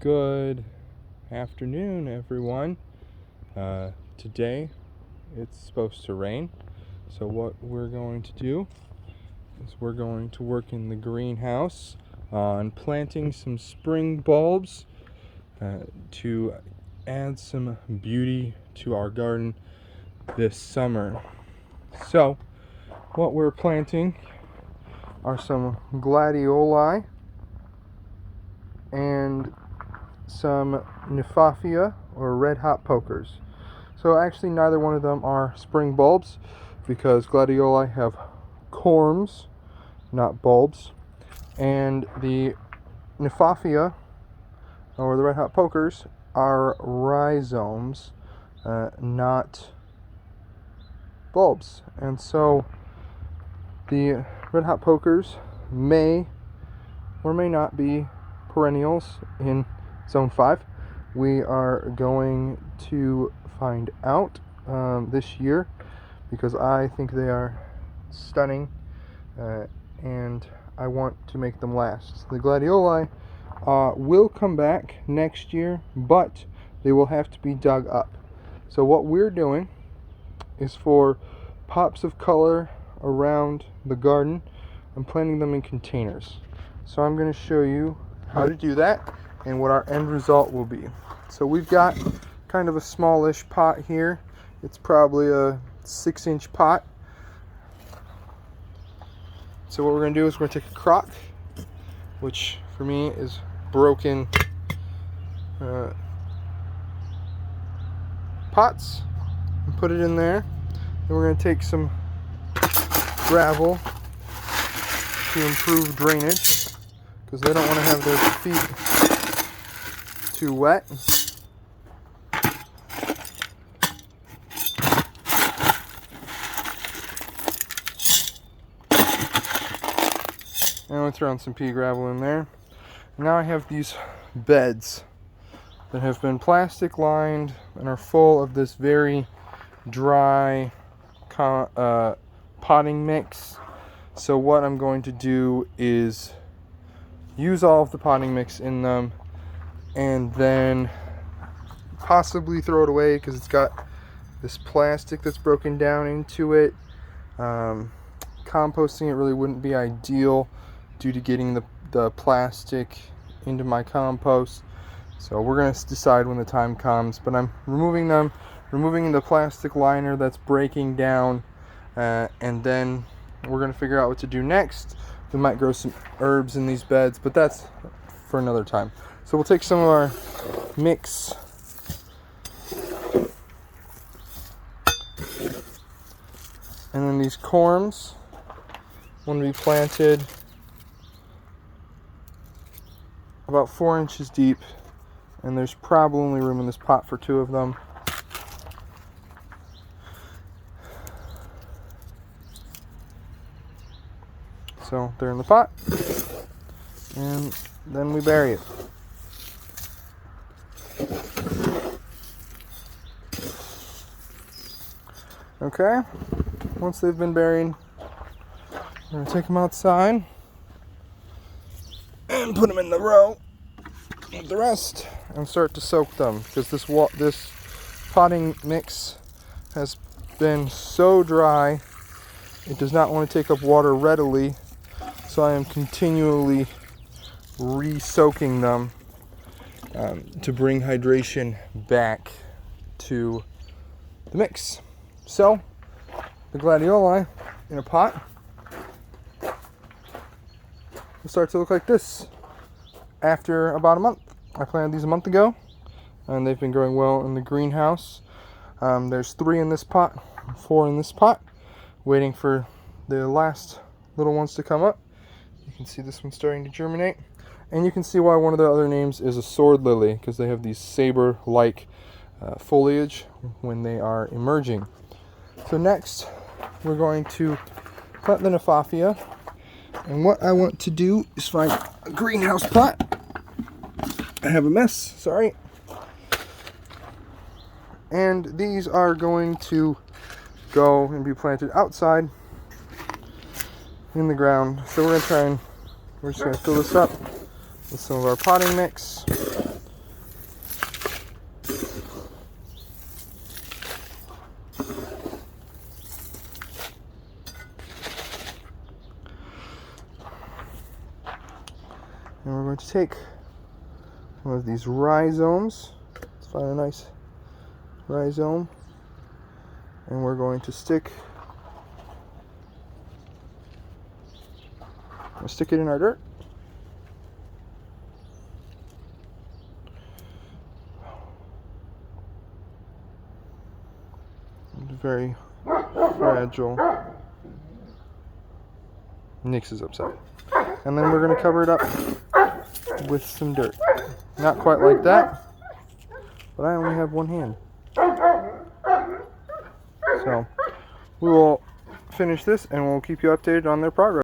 Good afternoon, everyone. Today it's supposed to rain, so what we're going to do is we're going to work in the greenhouse on planting some spring bulbs to add some beauty to our garden this summer. So what we're planting are some gladioli and some nifafia or red hot pokers. So actually neither one of them are spring bulbs because gladioli have corms, not bulbs, and the nifafia or the red hot pokers are rhizomes, not bulbs. And so the red hot pokers may or may not be perennials in Zone 5. We are going to find out this year because I think they are stunning and I want to make them last. The gladioli will come back next year, but they will have to be dug up. So what we're doing is for pops of color around the garden, I'm planting them in containers. So I'm going to show you how to do that and what our end result will be. So we've got kind of a smallish pot here. It's probably a 6-inch pot. So what we're going to do is we're going to take a crock, which for me is broken pots, and put it in there. And we're going to take some gravel to improve drainage because they don't want to have their feet too wet. And we'll throw in some pea gravel in there. Now I have these beds that have been plastic lined and are full of this very dry potting mix. So what I'm going to do is use all of the potting mix in them and then possibly throw it away because it's got this plastic that's broken down into it. Composting it really wouldn't be ideal due to getting the plastic into my compost. So we're going to decide when the time comes, but I'm removing the plastic liner that's breaking down, and then we're going to figure out what to do next. We might grow some herbs in these beds, but that's for another time. So we'll take some of our mix and then these corms want to be planted about 4 inches deep, and there's probably only room in this pot for 2 of them. So they're in the pot, and then we bury it. Okay, once they've been buried, we're going to take them outside and put them in the row with the rest and start to soak them because this potting mix has been so dry it does not want to take up water readily, so I am continually re-soaking them to bring hydration back to the mix. So the gladioli in a pot will start to look like this after about a month. I planted these a month ago and they've been growing well in the greenhouse. There's 3 in this pot, 4 in this pot, waiting for the last little ones to come up. You can see this one starting to germinate, and you can see why one of the other names is a sword lily, because they have these saber-like foliage when they are emerging. So next we're going to plant the nifafia, and what I want to do is find a greenhouse pot. I have a mess, sorry. And these are going to go and be planted outside in the ground. So we're just going to fill this up with some of our potting mix. And we're going to take one of these rhizomes. Let's find a nice rhizome. And we're going to stick it in our dirt. It's very fragile. Nix is upset. And then we're going to cover it up with some dirt. Not quite like that, but I only have one hand. So we will finish this and we'll keep you updated on their progress.